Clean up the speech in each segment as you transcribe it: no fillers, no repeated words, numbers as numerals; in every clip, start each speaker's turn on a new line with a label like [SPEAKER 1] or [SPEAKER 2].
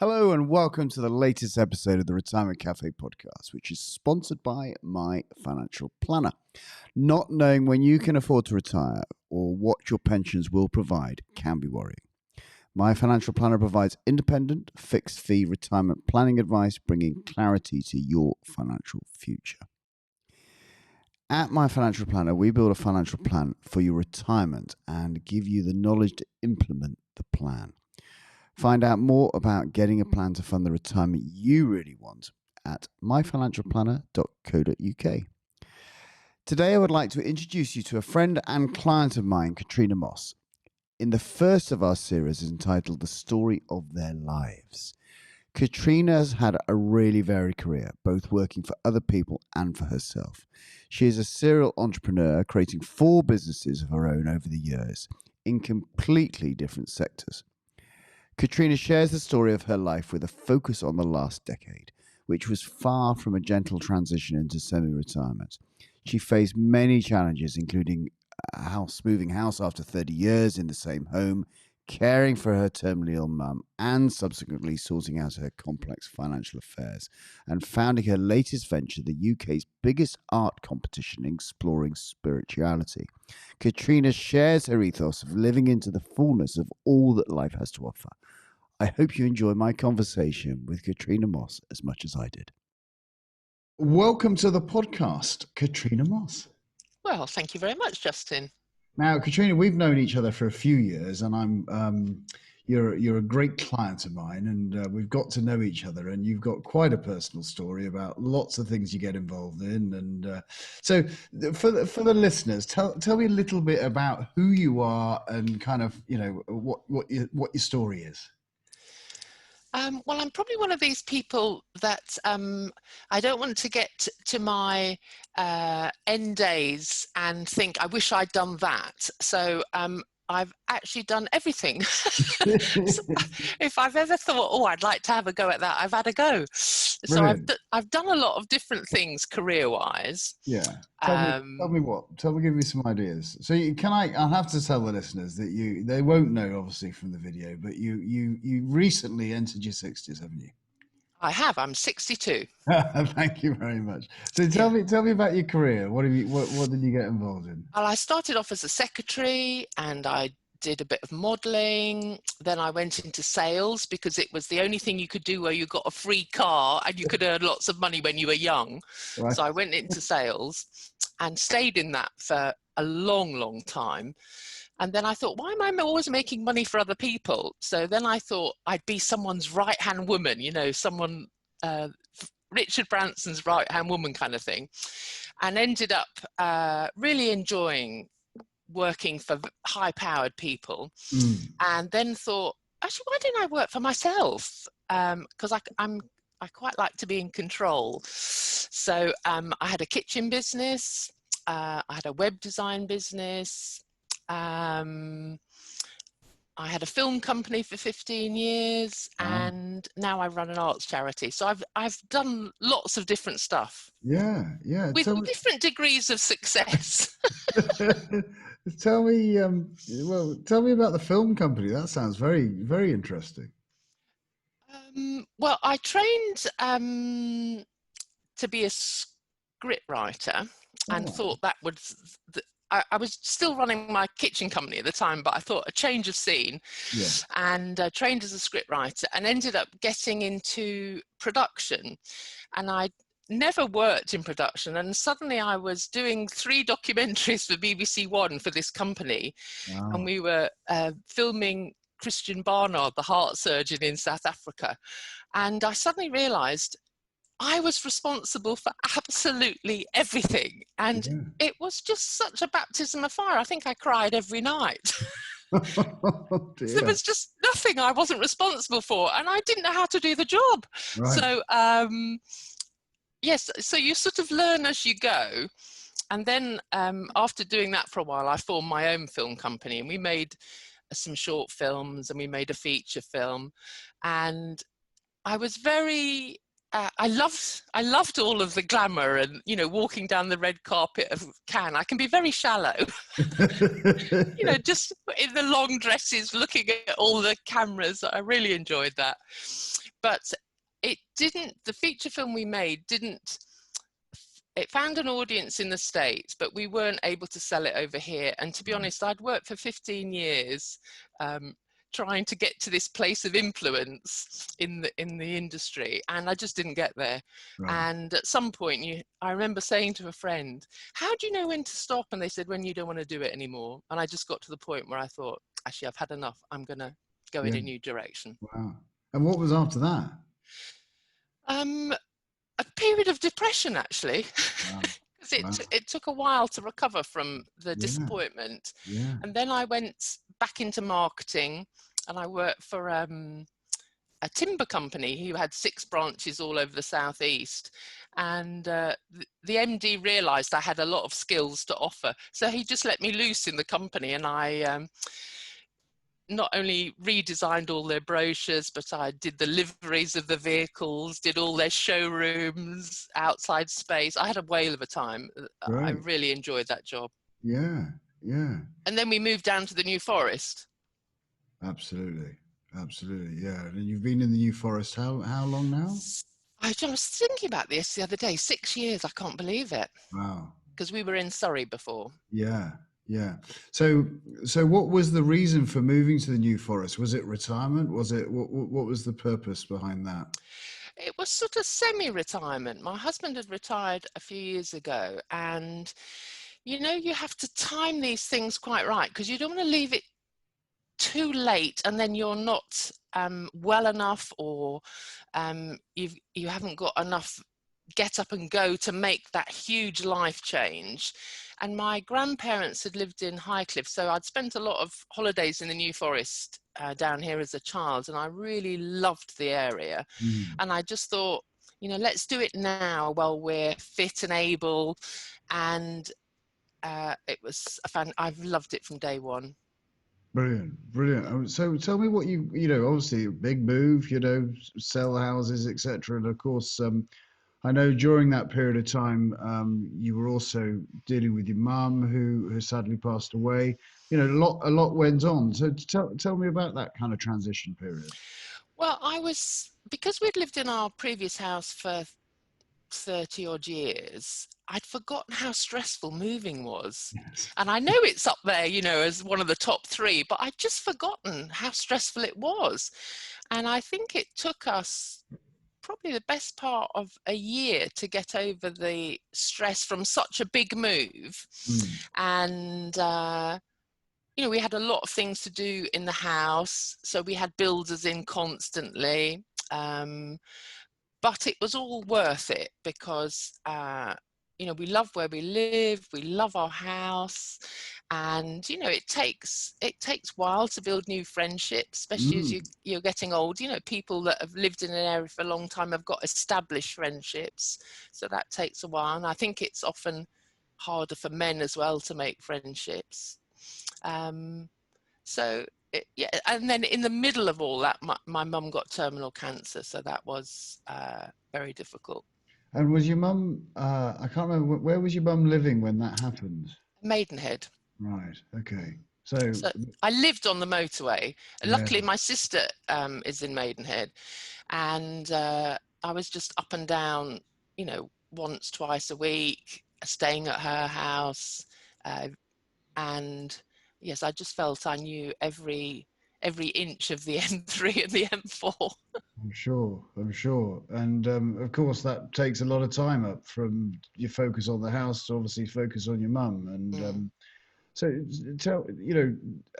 [SPEAKER 1] Hello and welcome to the latest episode of the Retirement Cafe podcast, which is sponsored by My Financial Planner. Not knowing when you can afford to retire or what your pensions will provide can be worrying. My Financial Planner provides independent, fixed-fee retirement planning advice, bringing clarity to your financial future. At My Financial Planner, we build a financial plan for your retirement and give you the knowledge to implement the plan. Find out more about getting a plan to fund the retirement you really want at myfinancialplanner.co.uk. Today, I would like to introduce you to a friend and client of mine, Katrina Moss. In the first of our series entitled The Story of Their Lives. Katrina has had a really varied career, both working for other people and for herself. She is a serial entrepreneur, creating 4 businesses of her own over the years in completely different sectors. Katrina shares the story of her life with a focus on the last decade, which was far from a gentle transition into semi-retirement. She faced many challenges, including moving house after 30 years in the same home, caring for her terminally ill mum, and subsequently sorting out her complex financial affairs, and founding her latest venture, the UK's biggest art competition exploring spirituality. Katrina shares her ethos of living into the fullness of all that life has to offer. I hope you enjoy my conversation with Katrina Moss as much as I did. Welcome to the podcast, Katrina Moss.
[SPEAKER 2] Well, thank you very much, Justin.
[SPEAKER 1] Now, Katrina, we've known each other for a few years, and you're a great client of mine, and we've got to know each other. And you've got quite a personal story about lots of things you get involved in. And so, for the listeners, tell me a little bit about who you are and kind of what your story is.
[SPEAKER 2] Well, I'm probably one of these people that I don't want to get to my end days and think, I wish I'd done that. So I've actually done everything. So if I've ever thought, I'd like to have a go at that, I've had a go. So I've done a lot of different things career-wise.
[SPEAKER 1] Yeah. Tell me what. Give me some ideas. So I'll have to tell the listeners that they won't know obviously from the video, but you recently entered your 60s, haven't you?
[SPEAKER 2] I have. I'm 62.
[SPEAKER 1] Thank you very much. So tell me about your career. What did you get involved in?
[SPEAKER 2] Well, I started off as a secretary and I did a bit of modeling. Then I went into sales because it was the only thing you could do where you got a free car and you could earn lots of money when you were young. Right. So I went into sales and stayed in that for a long, long time. And then I thought, why am I always making money for other people? So then I thought I'd be someone's right-hand woman, someone, Richard Branson's right-hand woman kind of thing. And ended up really enjoying working for high-powered people. And then thought, actually, why didn't I work for myself? Because I quite like to be in control. So I had a kitchen business. I had a web design business. I had a film company for 15 years, and now I run an arts charity. So I've done lots of different stuff.
[SPEAKER 1] Yeah.
[SPEAKER 2] With different degrees of success.
[SPEAKER 1] Tell me about the film company. That sounds very, very interesting.
[SPEAKER 2] Well, I trained to be a script writer and thought that would... I was still running my kitchen company at the time, but I thought a change of scene, and trained as a scriptwriter and ended up getting into production. And I never worked in production, and suddenly I was doing 3 documentaries for BBC One for this company. Wow. And we were filming Christian Barnard, the heart surgeon in South Africa. And I suddenly realised I was responsible for absolutely everything. And it was just such a baptism of fire. I think I cried every night. There was just nothing I wasn't responsible for, and I didn't know how to do the job. Right. So, so you sort of learn as you go. And then after doing that for a while, I formed my own film company, and we made some short films and we made a feature film. And I was very... I loved all of the glamour and, walking down the red carpet of Cannes. I can be very shallow, just in the long dresses, looking at all the cameras. I really enjoyed that. but it didn't, the feature film we made didn't, it found an audience in the States, but we weren't able to sell it over here. And to be honest, I'd worked for 15 years trying to get to this place of influence in the industry, and I just didn't get there.
[SPEAKER 1] Right.
[SPEAKER 2] And at some point, I remember saying to a friend, how do you know when to stop? And they said, when you don't want to do it anymore. And I just got to the point where I thought, actually, I've had enough. I'm going to go in a new direction.
[SPEAKER 1] Wow. And what was after that?
[SPEAKER 2] A period of depression, actually.
[SPEAKER 1] Wow.
[SPEAKER 2] Because it took a while to recover from the disappointment.
[SPEAKER 1] Yeah.
[SPEAKER 2] And then I went back into marketing, and I worked for a timber company who had 6 branches all over the southeast. And the MD realized I had a lot of skills to offer. So he just let me loose in the company, and I not only redesigned all their brochures, but I did the liveries of the vehicles, did all their showrooms, outside space. I had a whale of a time.
[SPEAKER 1] Great.
[SPEAKER 2] I really enjoyed that job.
[SPEAKER 1] Yeah.
[SPEAKER 2] And then we moved down to the New Forest.
[SPEAKER 1] Absolutely. Yeah. And you've been in the New Forest how long now?
[SPEAKER 2] I was thinking about this the other day. 6 years. I can't believe it.
[SPEAKER 1] Wow.
[SPEAKER 2] Because we were in Surrey before.
[SPEAKER 1] Yeah. So what was the reason for moving to the New Forest? Was it retirement? Was it what was the purpose behind that?
[SPEAKER 2] It was sort of semi-retirement. My husband had retired a few years ago, and you have to time these things quite right, because you don't want to leave it too late and then you're not well enough, or you haven't got enough get up and go to make that huge life change. And my grandparents had lived in Highcliffe, so I'd spent a lot of holidays in the New Forest down here as a child, and I really loved the area. And I just thought, let's do it now while we're fit and able. And it was I've loved it from day one.
[SPEAKER 1] Brilliant. So tell me what obviously a big move, sell houses, etc. And of course, I know during that period of time, you were also dealing with your mum who sadly passed away. A lot went on. So tell me about that kind of transition period.
[SPEAKER 2] Well, because we'd lived in our previous house for 30 odd years, I'd forgotten how stressful moving was.
[SPEAKER 1] Yes.
[SPEAKER 2] And I know it's up there, as one of the top 3, but I'd just forgotten how stressful it was. And I think it took us probably the best part of a year to get over the stress from such a big move. And we had a lot of things to do in the house, so we had builders in constantly. But it was all worth it, because we love where we live, we love our house, and it takes a while to build new friendships, especially as you're getting old. People that have lived in an area for a long time have got established friendships, so that takes a while. And I think it's often harder for men as well to make friendships. And then in the middle of all that, my mum got terminal cancer, so that was very difficult.
[SPEAKER 1] And was your mum, I can't remember, where was your mum living when that happened?
[SPEAKER 2] Maidenhead.
[SPEAKER 1] Right, okay. So
[SPEAKER 2] I lived on the motorway.
[SPEAKER 1] Yeah.
[SPEAKER 2] Luckily, my sister is in Maidenhead, and I was just up and down, once, twice a week, staying at her house. And yes, I just felt I knew every inch of the M3 and the M4.
[SPEAKER 1] I'm sure. And of course, that takes a lot of time up from your focus on the house to obviously focus on your mum. And so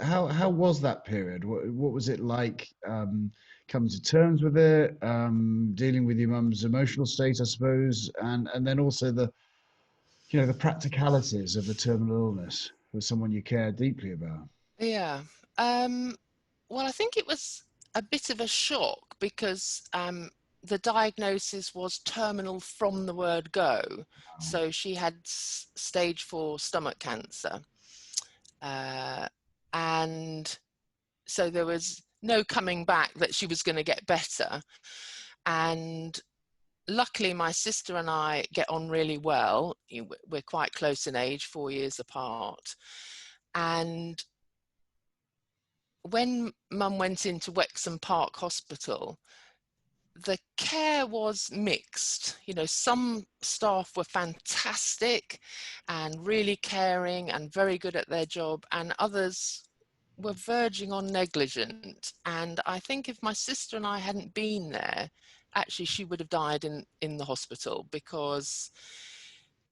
[SPEAKER 1] how was that period? What was it like coming to terms with it, dealing with your mum's emotional state, I suppose, and then also the practicalities of the terminal illness with someone you care deeply about?
[SPEAKER 2] Yeah. Well, I think it was a bit of a shock, because the diagnosis was terminal from the word go.
[SPEAKER 1] Wow.
[SPEAKER 2] So she had stage 4 stomach cancer. And so there was no coming back that she was going to get better. And luckily, my sister and I get on really well. We're quite close in age, 4 years apart. And when Mum went into Wexham Park Hospital, the care was mixed. You know, some staff were fantastic and really caring and very good at their job, and others were verging on negligent. And I think if my sister and I hadn't been there, actually she would have died in the hospital, because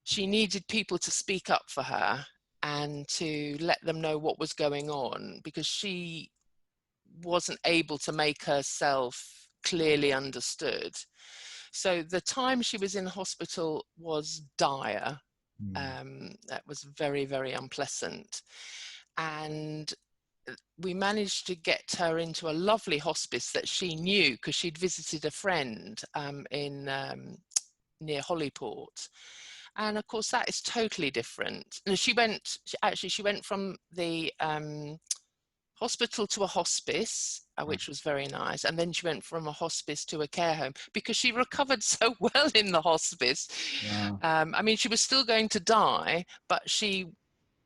[SPEAKER 2] she needed people to speak up for her and to let them know what was going on, because she wasn't able to make herself clearly understood. So the time she was in hospital was dire. That was very, very unpleasant. And we managed to get her into a lovely hospice that she knew, because she'd visited a friend in near Hollyport. And of course, that is totally different. And she went from the hospital to a hospice, which was very nice. And then she went from a hospice to a care home, because she recovered so well in the hospice.
[SPEAKER 1] Wow.
[SPEAKER 2] I mean, she was still going to die, but she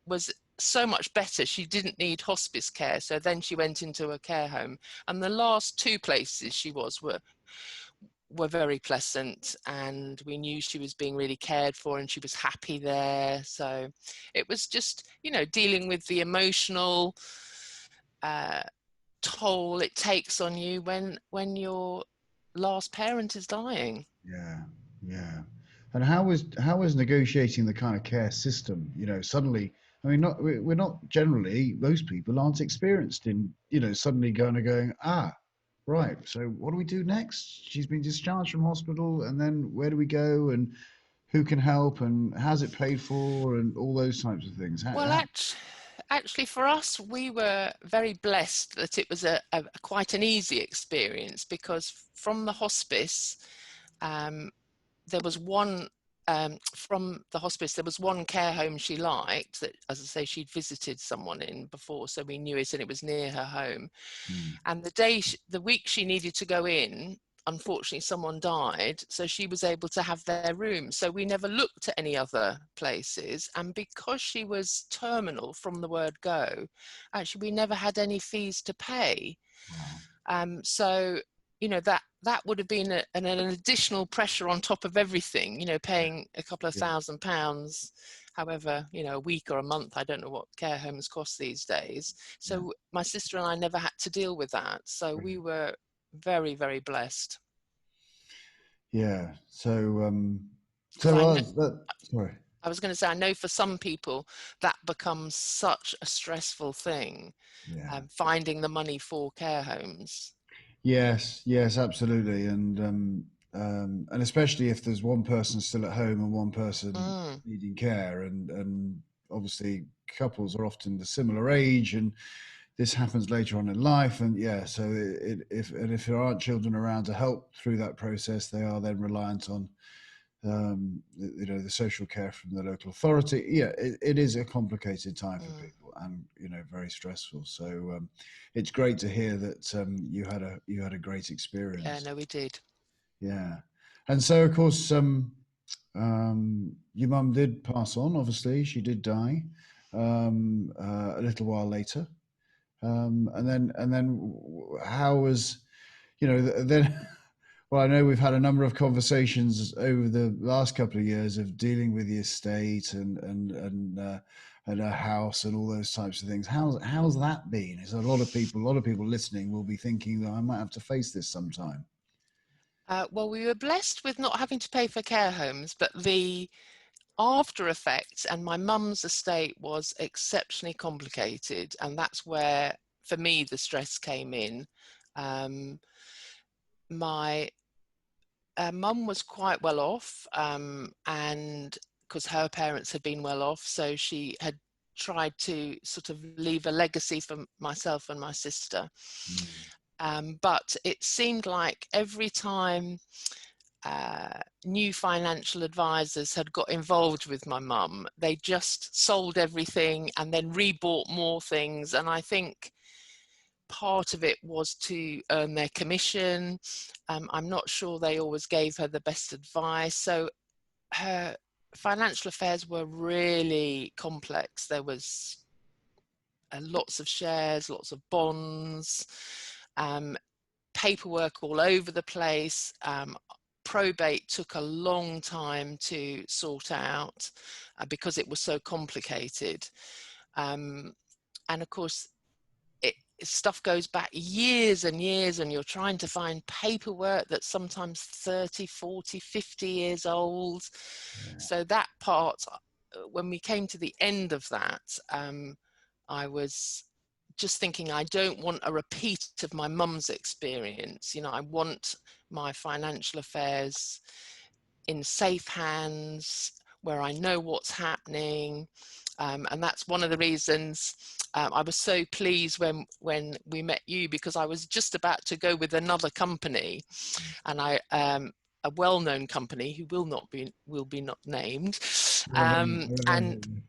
[SPEAKER 2] was so much better. She didn't need hospice care. So then she went into a care home. And the last two places she were very pleasant, and we knew she was being really cared for and she was happy there. So it was just, you know, dealing with the emotional toll it takes on you when your last parent is dying.
[SPEAKER 1] Yeah, yeah. And how was negotiating the kind of care system? You know, suddenly, I mean, we're not generally, most people aren't experienced in, you know, suddenly going, right. So what do we do next? She's been discharged from hospital, and then where do we go, and who can help, and how's it paid for, and all those types of things.
[SPEAKER 2] Well, actually, for us, we were very blessed that it was a quite an easy experience, because from the hospice, um, there was one there was one care home she liked, that, as I say, she'd visited someone in before, so we knew it, and it was near her home. And the week she needed to go in, unfortunately someone died, so she was able to have their room. So we never looked at any other places, and because she was terminal from the word go, actually we never had any fees to pay. So you know, that would have been an additional pressure on top of everything, you know, paying a couple of £1,000, however, you know, a week or a month. I don't know what care homes cost these days. So my sister and I never had to deal with that. So we were very, very blessed.
[SPEAKER 1] Yeah. So,
[SPEAKER 2] Because
[SPEAKER 1] sorry.
[SPEAKER 2] I was going to say, I know for some people that becomes such a stressful thing,
[SPEAKER 1] Yeah.
[SPEAKER 2] finding the money for care homes.
[SPEAKER 1] Yes, yes, absolutely, and especially if there's one person still at home and one person
[SPEAKER 2] Mm,
[SPEAKER 1] needing care, and obviously couples are often the similar age, and this happens later on in life, and yeah, so if there aren't children around to help through that process, they are then reliant on you know, the social care from the local authority. Yeah, it is a complicated time for
[SPEAKER 2] mm.
[SPEAKER 1] people, and you know, very stressful. So it's great to hear that you had a great
[SPEAKER 2] Yeah,
[SPEAKER 1] experience.
[SPEAKER 2] no, we did.
[SPEAKER 1] Yeah, and so of course your mum did pass on. Obviously, she did die a little while later, and then how was, you know, then well, I know we've had a number of conversations over the last couple of years of dealing with the estate and a house and all those types of things. How's that been? Is a lot of people listening will be thinking that I might have to face this sometime.
[SPEAKER 2] Well, we were blessed with not having to pay for care homes, but the after effects and my mum's estate was exceptionally complicated. And that's where, for me, the stress came in. Um, my mum was quite well off, and because her parents had been well off, so she had tried to sort of leave a legacy for myself and my sister. But it seemed like every time new financial advisors had got involved with my mum, they just sold everything and then rebought more things. And I think part of it was to earn their commission. I'm not sure they always gave her the best advice. So her financial affairs were really complex. There was lots of shares, lots of bonds, um, paperwork all over the place. Probate took a long time to sort out because it was so complicated. And of course, stuff goes back years and years, and you're trying to find paperwork that's sometimes 30, 40, 50 years old.
[SPEAKER 1] Yeah.
[SPEAKER 2] So that part, when we came to the end of that, I was just thinking, I don't want a repeat of my mum's experience. You know, I want my financial affairs in safe hands where I know what's happening. And that's one of the reasons I was so pleased when we met you, because I was just about to go with another company, and a well-known company who will be not named, and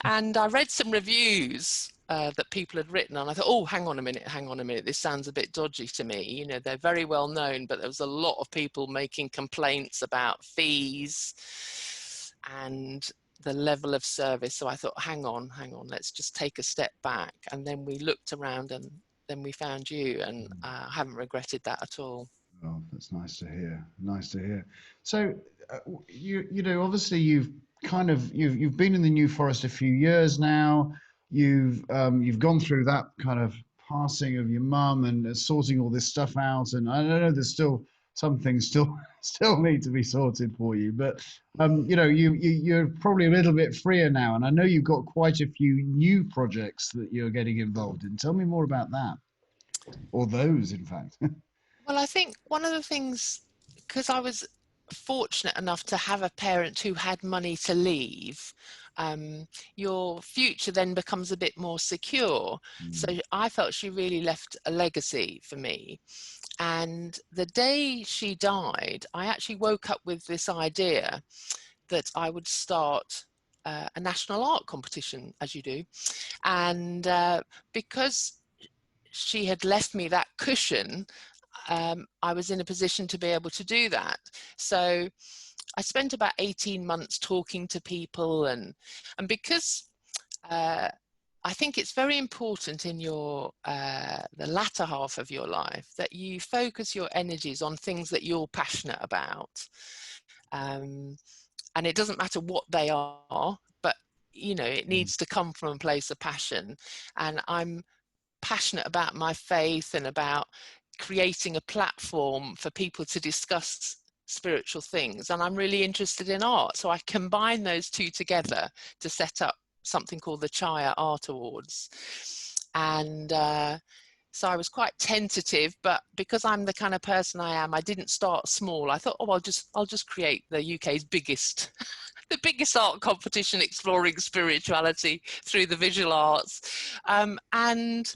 [SPEAKER 2] and I read some reviews that people had written, and I thought, oh, hang on a minute, this sounds a bit dodgy to me. You know, they're very well known, but there was a lot of people making complaints about fees and the level of service. So I thought, hang on, let's just take a step back. And then we looked around, and then we found you, and I haven't regretted that at all.
[SPEAKER 1] Oh, that's nice to hear. Nice to hear. So, you know, obviously you've been in the New Forest a few years now. You've gone through that kind of passing of your mum and sorting all this stuff out. And I know there's still some things still need to be sorted for you, but you know, you're probably a little bit freer now. And I know you've got quite a few new projects that you're getting involved in. Tell me more about that, or those, in fact.
[SPEAKER 2] Well, I think one of the things, because I was fortunate enough to have a parent who had money to leave, your future then becomes a bit more secure. So I felt she really left a legacy for me. And the day she died, I actually woke up with this idea that I would start a national art competition, as you do. And because she had left me that cushion, I was in a position to be able to do that. So I spent about 18 months talking to people, and because I think it's very important in your the latter half of your life that you focus your energies on things that you're passionate about. And it doesn't matter what they are, but you know, it needs to come from a place of passion. And I'm passionate about my faith and about creating a platform for people to discuss spiritual things. And I'm really interested in art. So I combine those two together to set up something called the Chaya Art Awards. And so I was quite tentative, but because I'm the kind of person I am, I didn't start small. I thought, oh, I'll just create the UK's biggest the biggest art competition exploring spirituality through the visual arts. And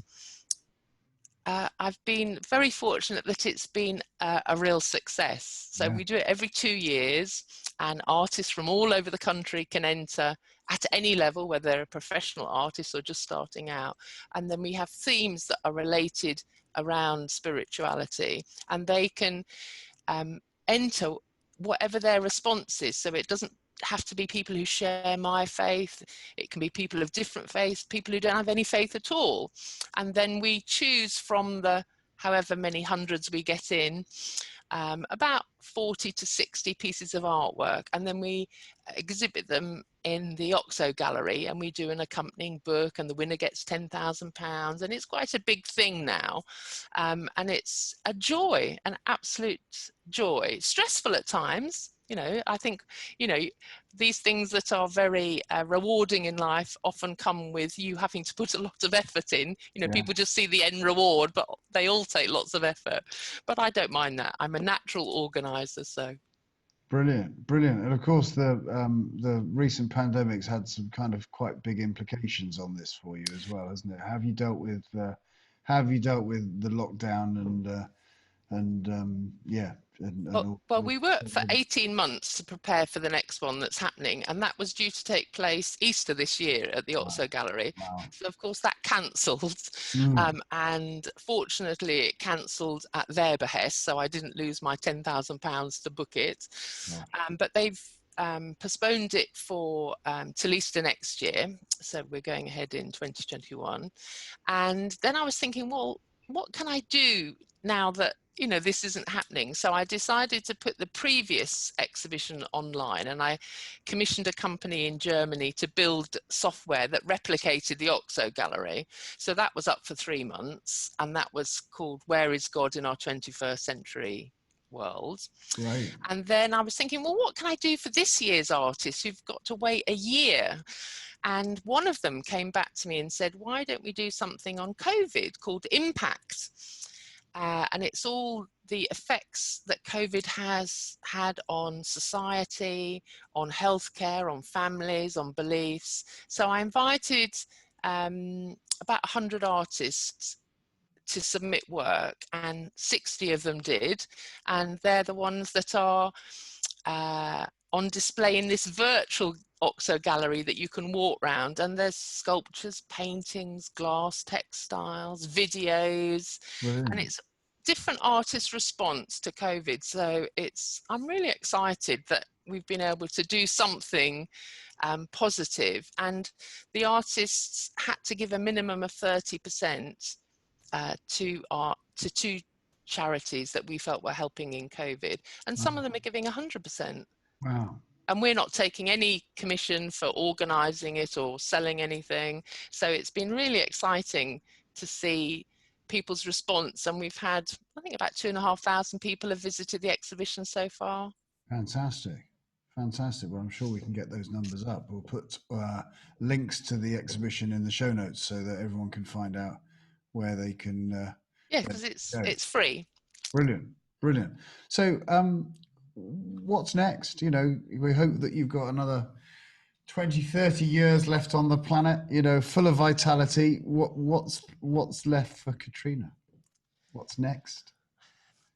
[SPEAKER 2] I've been very fortunate that it's been a real success. So we do it every 2 years, and artists from all over the country can enter at any level, whether they're a professional artist or just starting out. And then we have themes that are related around spirituality, and they can enter whatever their response is. So it doesn't have to be people who share my faith. It can be people of different faiths, people who don't have any faith at all. And then we choose from the however many hundreds we get in, about 40 to 60 pieces of artwork, and then we exhibit them in the Oxo Gallery, and we do an accompanying book, and the winner gets £10,000, and it's quite a big thing now. And it's a joy, an absolute joy. Stressful at times. You know, I think, you know, these things that are very rewarding in life often come with you having to put a lot of effort in. You know, people just see the end reward, but they all take lots of effort. But I don't mind that. I'm a natural organizer, so.
[SPEAKER 1] Brilliant, brilliant. And of course, the recent pandemic's had some kind of quite big implications on this for you as well, hasn't it? Have you dealt with the lockdown and yeah?
[SPEAKER 2] Well, we worked for 18 months to prepare for the next one that's happening, and that was due to take place Easter this year at the Oxo Gallery.
[SPEAKER 1] Wow.
[SPEAKER 2] So, of course, that cancelled, and fortunately, it cancelled at their behest, so I didn't lose my £10,000 to book it. But they've postponed it for till Easter next year, so we're going ahead in 2021. And then I was thinking, well, what can I do now that, you know, this isn't happening? So I decided to put the previous exhibition online, and I commissioned a company in Germany to build software that replicated the Oxo Gallery. So that was up for 3 months, and that was called Where is God in Our 21st Century World?
[SPEAKER 1] Great.
[SPEAKER 2] And then I was thinking, well, what can I do for this year's artists who've got to wait a year? And one of them came back to me and said, why don't we do something on COVID called Impact? And it's all the effects that COVID has had on society, on healthcare, on families, on beliefs. So I invited about 100 artists to submit work, and 60 of them did. And they're the ones that are on display in this virtual Oxo gallery that you can walk around, and there's sculptures, paintings, glass, textiles, videos.
[SPEAKER 1] Brilliant.
[SPEAKER 2] And it's different artists' response to COVID. So I'm really excited that we've been able to do something positive, and the artists had to give a minimum of 30% to 2 charities that we felt were helping in COVID, and some of them are giving 100%.
[SPEAKER 1] Wow.
[SPEAKER 2] And we're not taking any commission for organising it or selling anything. So it's been really exciting to see people's response. And we've had, I think, about 2,500 people have visited the exhibition so far.
[SPEAKER 1] Fantastic. Fantastic. Well, I'm sure we can get those numbers up. We'll put links to the exhibition in the show notes so that everyone can find out where they can.
[SPEAKER 2] Yeah, because it's free.
[SPEAKER 1] Brilliant. Brilliant. So what's next? You know, we hope that you've got another 20, 30 years left on the planet, you know, full of vitality. What's left for Katrina? What's next?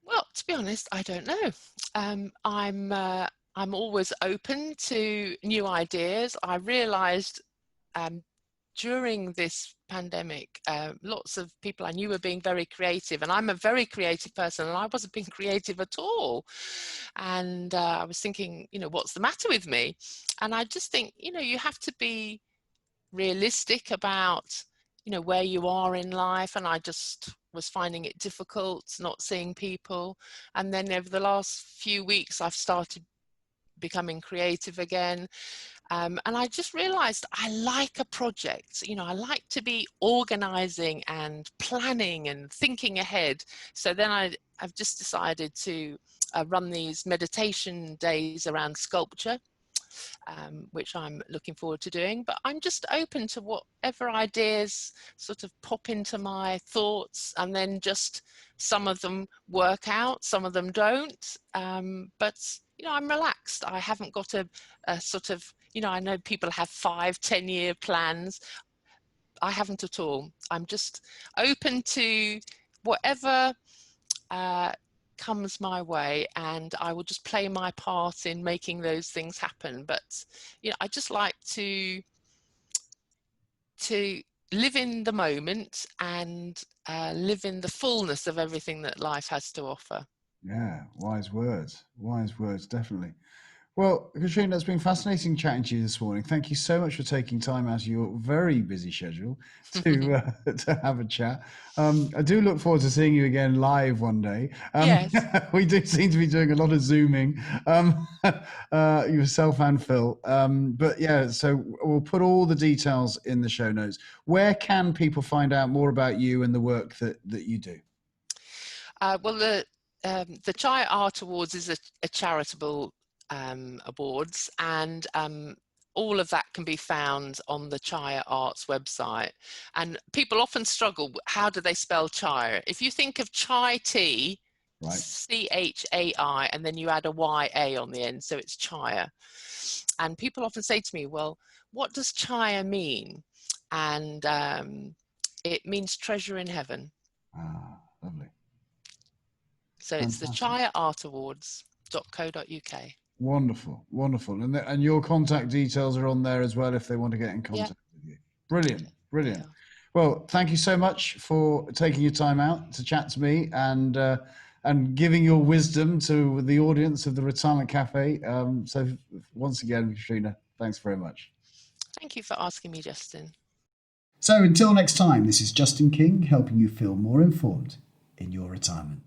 [SPEAKER 2] Well, to be honest, I don't know. I'm always open to new ideas. I realised during this pandemic, lots of people I knew were being very creative, and I'm a very creative person, and I wasn't being creative at all. And I was thinking, you know, what's the matter with me? And I just think, you know, you have to be realistic about, you know, where you are in life. And I just was finding it difficult not seeing people. And then over the last few weeks, I've started becoming creative again. And I just realized I like a project. You know, I like to be organizing and planning and thinking ahead. So then I've just decided to run these meditation days around sculpture, which I'm looking forward to doing. But I'm just open to whatever ideas sort of pop into my thoughts, and then just some of them work out, some of them don't. But, you know, I'm relaxed. I haven't got a sort of, you know, I know people have 5-10 year plans. I haven't at all. I'm just open to whatever comes my way, and I will just play my part in making those things happen. But, you know, I just like to live in the moment and live in the fullness of everything that life has to offer.
[SPEAKER 1] Yeah, wise words, definitely. Well, Katrina, it's been fascinating chatting to you this morning. Thank you so much for taking time out of your very busy schedule to to have a chat. I do look forward to seeing you again live one day.
[SPEAKER 2] Yes.
[SPEAKER 1] We do seem to be doing a lot of Zooming, yourself and Phil. But yeah, so we'll put all the details in the show notes. Where can people find out more about you and the work that you do?
[SPEAKER 2] Well, the Chai Art Awards is a charitable awards, and all of that can be found on the Chai Arts website. And people often struggle, how do they spell chai? If you think of chai tea,
[SPEAKER 1] Right.
[SPEAKER 2] CHAI, and then you add a YA on the end, so it's Chaya. And people often say to me, well, what does Chaya mean? And it means treasure in heaven.
[SPEAKER 1] Ah, lovely.
[SPEAKER 2] So it's the chayaartawards.co.uk.
[SPEAKER 1] Wonderful, wonderful. And your contact details are on there as well if they want to get in contact with you. Brilliant, brilliant.
[SPEAKER 2] Yeah.
[SPEAKER 1] Well, thank you so much for taking your time out to chat to me and giving your wisdom to the audience of the Retirement Cafe. So once again, Katrina, thanks very much.
[SPEAKER 2] Thank you for asking me, Justin.
[SPEAKER 1] So until next time, this is Justin King helping you feel more informed in your retirement.